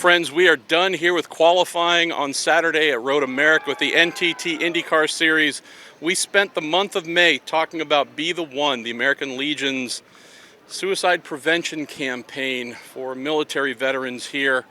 Friends, we are done here with qualifying on Saturday at Road America with the NTT IndyCar Series. We spent the month of May talking about Be the One, the American Legion's suicide prevention campaign for military veterans here.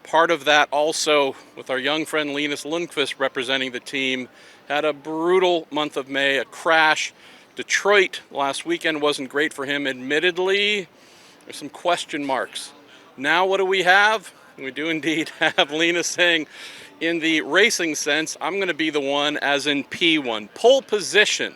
Part of that also with our young friend Linus Lundqvist representing the team. Had a brutal month of May, a crash. Detroit last weekend wasn't great for him. Admittedly, there's some question marks. Now what do we have? We do indeed have Linus saying, in the racing sense, I'm going to be the one, as in P1. Pole position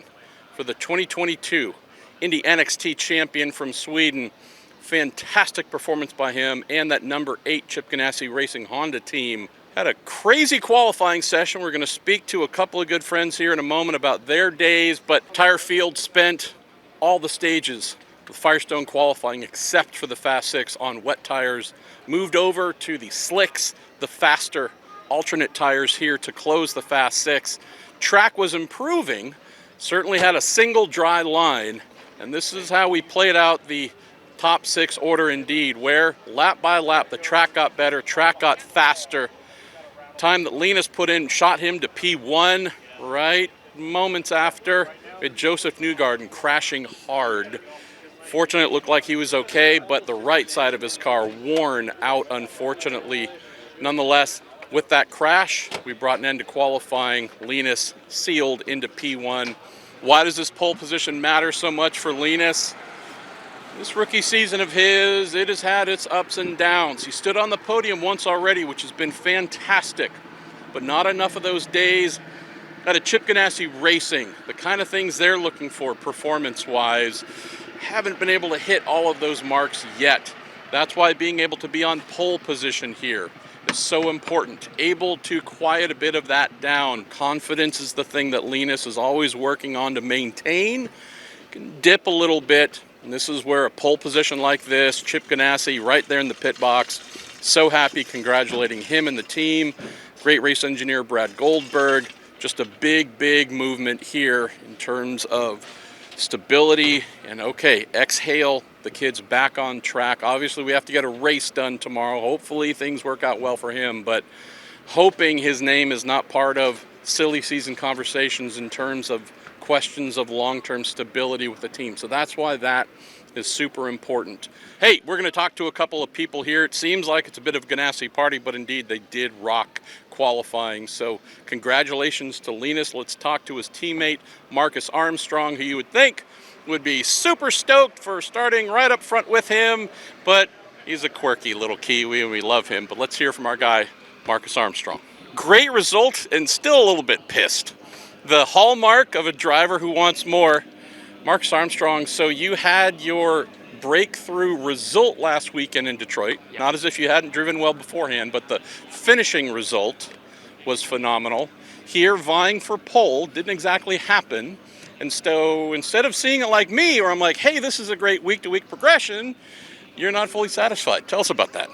for the 2022 Indy NXT champion from Sweden. Fantastic performance by him and that number 8 Chip Ganassi Racing Honda team. Had a crazy qualifying session. We're going to speak to a couple of good friends here in a moment about their days, but Tire Field spent all the stages with Firestone qualifying except for the Fast 6 on wet tires. Moved over to the slicks, the faster alternate tires here to close the Fast 6. Track was improving, certainly had a single dry line, and this is how we played out the top 6 order indeed, where lap by lap the track got better, track got faster. Time that Linus put in shot him to P1, right moments after, with Joseph Newgarden crashing hard. Fortunately, it looked like he was okay, but the right side of his car worn out, unfortunately. Nonetheless, with that crash, we brought an end to qualifying. Linus sealed into P1. Why does this pole position matter so much for Linus? This rookie season of his, it has had its ups and downs. He stood on the podium once already, which has been fantastic, but not enough of those days at a Chip Ganassi Racing. The kind of things they're looking for performance-wise, haven't been able to hit all of those marks yet. That's why being able to be on pole position here is so important. Able to quiet a bit of that down. Confidence is the thing that Linus is always working on to maintain. Can dip a little bit, and this is where a pole position like this, Chip Ganassi right there in the pit box. So happy, congratulating him and the team. Great race engineer Brad Goldberg. Just a big movement here in terms of stability, and okay, exhale, the kid's back on track. Obviously, we have to get a race done tomorrow. Hopefully, things work out well for him, but hoping his name is not part of silly season conversations in terms of questions of long-term stability with the team. So that's why that is super important. Hey, we're going to talk to a couple of people here. It seems like it's a bit of a Ganassi party, but indeed they did rock qualifying. So congratulations to Linus. Let's talk to his teammate, Marcus Armstrong, who you would think would be super stoked for starting right up front with him, but he's a quirky little Kiwi and we love him. But let's hear from our guy, Marcus Armstrong. Great result and still a little bit pissed. The hallmark of a driver who wants more. Marcus Armstrong, so you had your breakthrough result last weekend in Detroit. Yep. Not as if you hadn't driven well beforehand, but the finishing result was phenomenal. Here, vying for pole didn't exactly happen. And so instead of seeing it like me, where I'm like, hey, this is a great week-to-week progression, you're not fully satisfied. Tell us about that.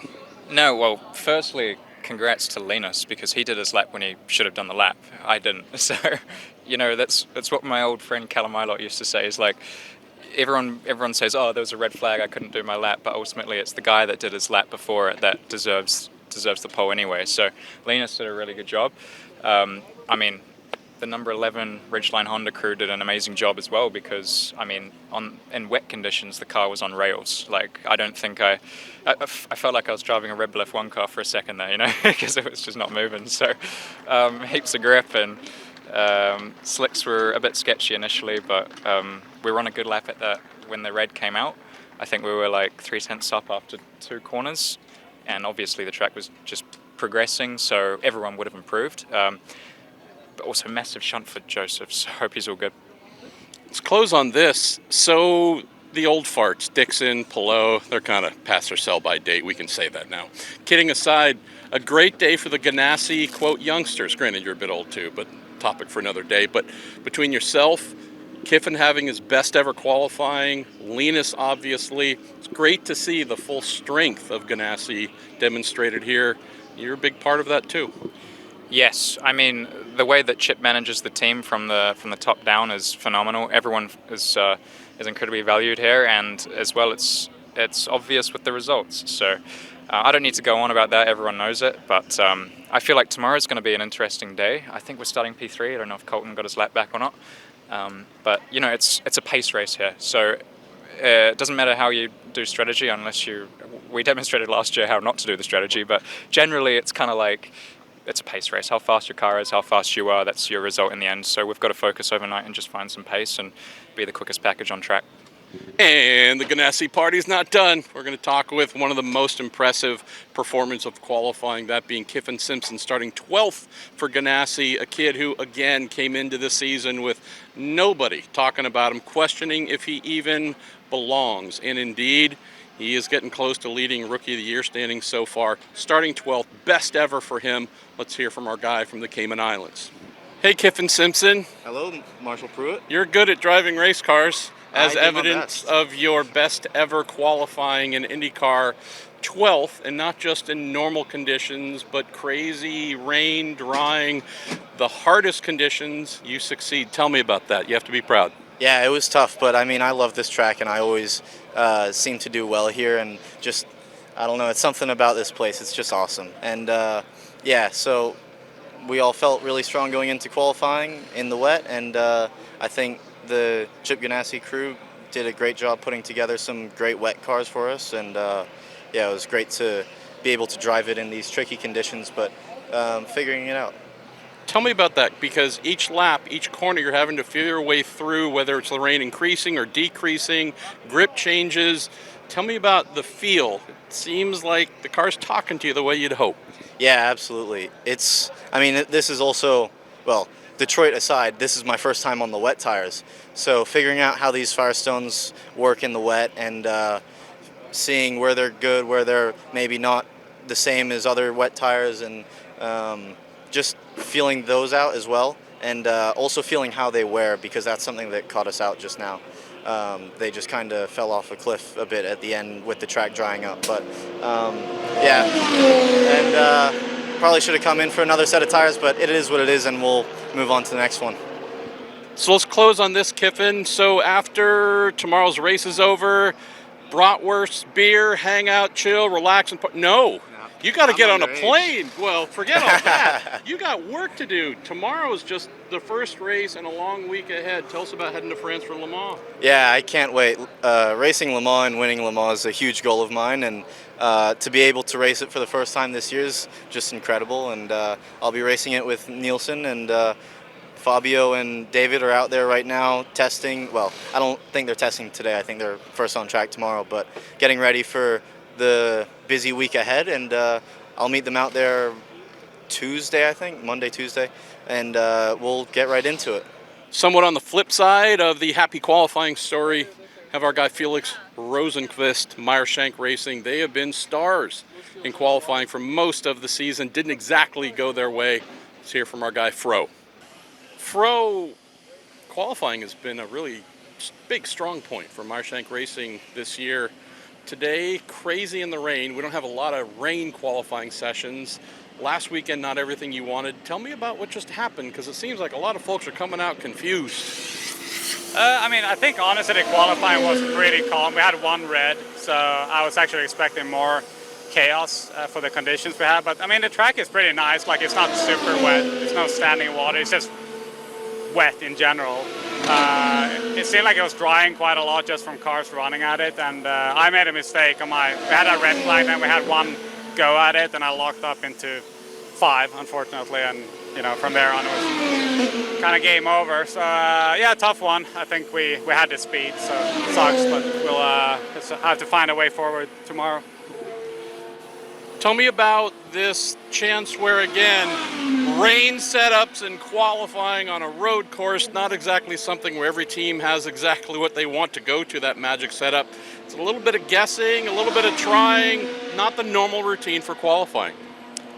No, well, firstly, congrats to Linus, because he did his lap when he should have done the lap. I didn't. So, you know, that's what my old friend Callum Ilott used to say, is like, everyone says, oh, there was a red flag, I couldn't do my lap, but ultimately it's the guy that did his lap before it that deserves the pole anyway. So Linus did a really good job. I mean, the number 11 Ridgeline Honda crew did an amazing job as well, because, I mean, in wet conditions, the car was on rails. Like, I don't think I felt like I was driving a Red Bull F1 car for a second there, you know, because it was just not moving. So heaps of grip, and slicks were a bit sketchy initially, but we were on a good lap at that when the red came out. I think we were like 0.3 up after 2 corners, and obviously the track was just progressing, so everyone would have improved. But also massive shunt for Joseph, so I hope he's all good. Let's close on this. So the old farts, Dixon, Pelot, they're kind of past their sell-by date. We can say that now. Kidding aside, a great day for the Ganassi, quote, youngsters. Granted, you're a bit old too, but topic for another day. But between yourself, Kyffin having his best ever qualifying, Linus obviously, it's great to see the full strength of Ganassi demonstrated here. You're a big part of that too. Yes, I mean, the way that Chip manages the team from the top down is phenomenal. Everyone is incredibly valued here, and as well, it's obvious with the results. So I don't need to go on about that, everyone knows it, but I feel like tomorrow's going to be an interesting day. I think we're starting P3, I don't know if Colton got his lap back or not, but you know, it's a pace race here, so it doesn't matter how you do strategy unless we demonstrated last year how not to do the strategy, but generally it's kind of like, it's a pace race. How fast your car is, how fast you are, that's your result in the end. So we've got to focus overnight and just find some pace and be the quickest package on track. And the Ganassi party's not done. We're going to talk with one of the most impressive performers of qualifying, that being Kyffin Simpson, starting 12th for Ganassi, a kid who, again, came into the season with nobody talking about him, questioning if he even belongs. And indeed, he is getting close to leading Rookie of the Year standings so far. Starting 12th, best ever for him. Let's hear from our guy from the Cayman Islands. Hey, Kyffin Simpson. Hello, Marshall Pruett. You're good at driving race cars, as I do my evidence best. of your best ever qualifying in IndyCar, 12th, and not just in normal conditions, but crazy rain, drying, the hardest conditions, you succeed. Tell me about that. You have to be proud. Yeah, it was tough, but I mean, I love this track, and I always seem to do well here, and just, I don't know, it's something about this place. It's just awesome. And yeah, so we all felt really strong going into qualifying in the wet, and I think the Chip Ganassi crew did a great job putting together some great wet cars for us, and yeah, it was great to be able to drive it in these tricky conditions, but figuring it out. Tell me about that, because each lap, each corner, you're having to feel your way through, whether it's the rain increasing or decreasing, grip changes. Tell me about the feel. It seems like the car's talking to you the way you'd hope. Yeah, absolutely. I mean, this is also, well, Detroit aside, this is my first time on the wet tires. So figuring out how these Firestones work in the wet, and seeing where they're good, where they're maybe not the same as other wet tires, and just feeling those out as well. And also feeling how they wear, because that's something that caught us out just now. They just kind of fell off a cliff a bit at the end with the track drying up. But yeah, and probably should have come in for another set of tires, but it is what it is, and we'll move on to the next one. So let's close on this, Kyffin. So after tomorrow's race is over, bratwurst, beer, hang out, chill, relax, and no. You got to get on a plane. Well, forget all that. You got work to do. Tomorrow is just the first race and a long week ahead. Tell us about heading to France for Le Mans. Yeah, I can't wait. Racing Le Mans and winning Le Mans is a huge goal of mine, and to be able to race it for the first time this year is just incredible. And I'll be racing it with Nielsen, and Fabio and David are out there right now testing. Well, I don't think they're testing today. I think they're first on track tomorrow, but getting ready for the busy week ahead, and I'll meet them out there Tuesday, I think, Monday, Tuesday, and we'll get right into it. Somewhat on the flip side of the happy qualifying story, have our guy Felix Rosenqvist, Meyer-Shank Racing. They have been stars in qualifying for most of the season. Didn't exactly go their way. Let's hear from our guy Fro. Fro, qualifying has been a really big strong point for Meyer-Shank Racing this year. Today, crazy in the rain. We don't have a lot of rain qualifying sessions. Last weekend, not everything you wanted. Tell me about what just happened, because it seems like a lot of folks are coming out confused. I mean, I think honestly the qualifying was pretty calm. We had one red, so I was actually expecting more chaos for the conditions we had. But I mean, the track is pretty nice. Like, it's not super wet. There's no standing water. It's just wet in general. It seemed like it was drying quite a lot just from cars running at it, and I made a mistake on we had a red flag, and we had one go at it, and I locked up into 5, unfortunately, and you know, from there on it was kind of game over. So yeah, tough one. I think we had the speed, so it sucks, but we'll just have to find a way forward tomorrow. Tell me about this chance where, again, rain setups and qualifying on a road course, not exactly something where every team has exactly what they want to go to, that magic setup. It's a little bit of guessing, a little bit of trying, not the normal routine for qualifying.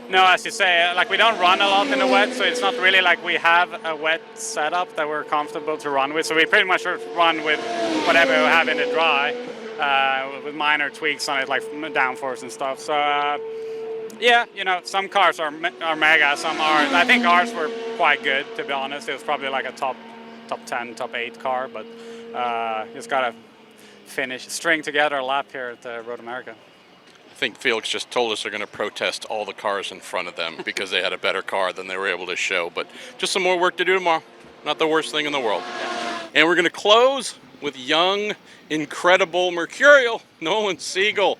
No, as you say, like, we don't run a lot in the wet, so it's not really like we have a wet setup that we're comfortable to run with. So we pretty much run with whatever we have in the dry, with minor tweaks on it, like downforce and stuff. So yeah, you know, some cars are mega, some are. I think ours were quite good, to be honest. It was probably like a top 10, top 8 car, but just gotta string together a lap here at Road America. I think Felix just told us they're going to protest all the cars in front of them because they had a better car than they were able to show. But just some more work to do tomorrow. Not the worst thing in the world. And we're going to close with young, incredible, mercurial Nolan Siegel.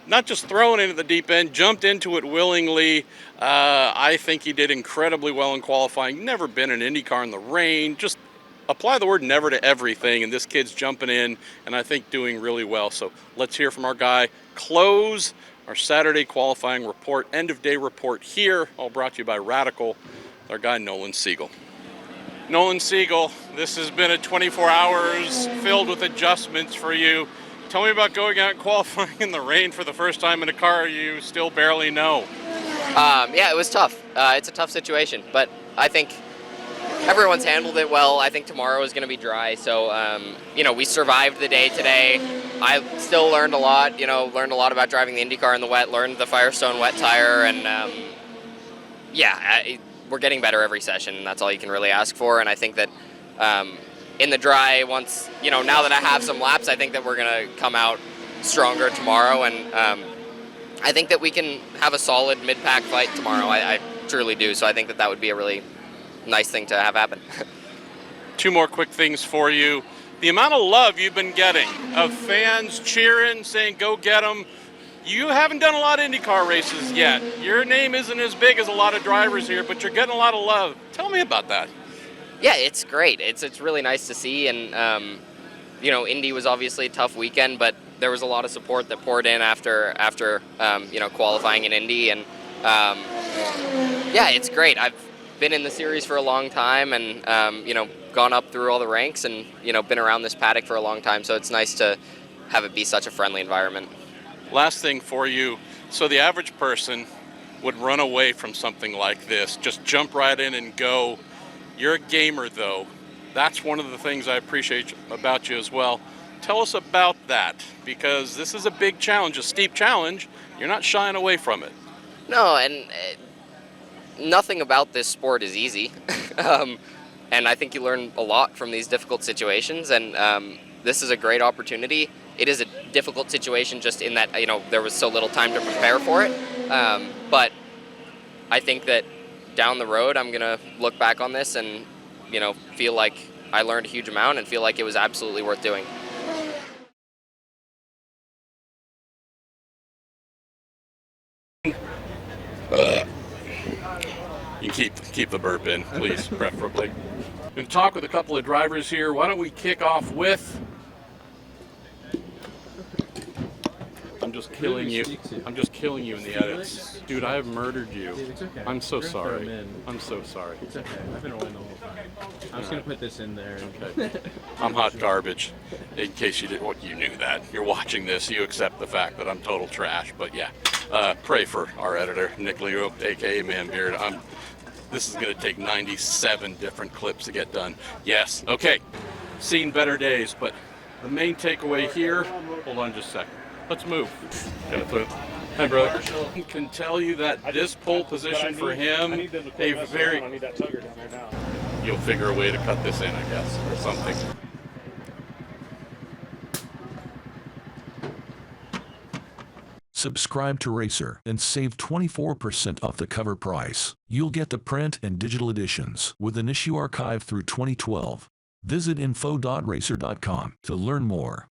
Not just thrown into the deep end, jumped into it willingly. I think he did incredibly well in qualifying. Never been in IndyCar in the rain. Just apply the word never to everything, and this kid's jumping in, and I think doing really well. So let's hear from our guy. Close our Saturday qualifying report, end-of-day report here, all brought to you by Radical, our guy Nolan Siegel. Nolan Siegel, this has been a 24 hours filled with adjustments for you. Tell me about going out and qualifying in the rain for the first time in a car you still barely know. Yeah, it was tough. It's a tough situation, but I think everyone's handled it well. I think tomorrow is going to be dry, so we survived the day today. I still learned a lot. Learned a lot about driving the IndyCar in the wet. Learned the Firestone wet tire, and we're getting better every session, and that's all you can really ask for. And I think that in the dry, once now that I have some laps, I think that we're going to come out stronger tomorrow, and I think that we can have a solid mid-pack fight tomorrow. I truly do. So I think that would be a really nice thing to have happen. Two more quick things for you. The amount of love you've been getting of fans cheering, saying go get them. You haven't done a lot of IndyCar races yet. Your name isn't as big as a lot of drivers here, but you're getting a lot of love. Tell me about that. Yeah, it's great. It's really nice to see, and Indy was obviously a tough weekend, but there was a lot of support that poured in after qualifying in Indy, and it's great. I've been in the series for a long time, and gone up through all the ranks, and been around this paddock for a long time. So it's nice to have it be such a friendly environment. Last thing for you. So the average person would run away from something like this, just jump right in and go. You're a gamer, though. That's one of the things I appreciate about you as well. Tell us about that, because this is a big challenge, a steep challenge. You're not shying away from it. No, and nothing about this sport is easy. And I think you learn a lot from these difficult situations, and this is a great opportunity. It is a difficult situation just in that, there was so little time to prepare for it. But I think that down the road, I'm going to look back on this and, feel like I learned a huge amount and feel like it was absolutely worth doing. You keep the burp in, please, preferably. We're going to talk with a couple of drivers here. Why don't we kick off with... I'm just killing you. I'm just killing you in the edits. Dude, I have murdered you. Dude, it's okay. I'm so We're gonna throw sorry. 'em in. I'm so sorry. It's okay. I've been away the whole time. I'm just gonna put this in there. Okay. I'm hot garbage. In case you didn't, you knew that. You're watching this, you accept the fact that I'm total trash. But yeah, pray for our editor, Nick Leo, aka Man Beard. This is going to take 97 different clips to get done. Yes. Okay. Seen better days, but the main takeaway here. Hold on just a second. Let's move. Hi, brother. I can tell you that this pole position for him, a very... I need that tugger down there now. You'll figure a way to cut this in, I guess, or something. Subscribe to Racer and save 24% off the cover price. You'll get the print and digital editions with an issue archive through 2012. Visit info.racer.com to learn more.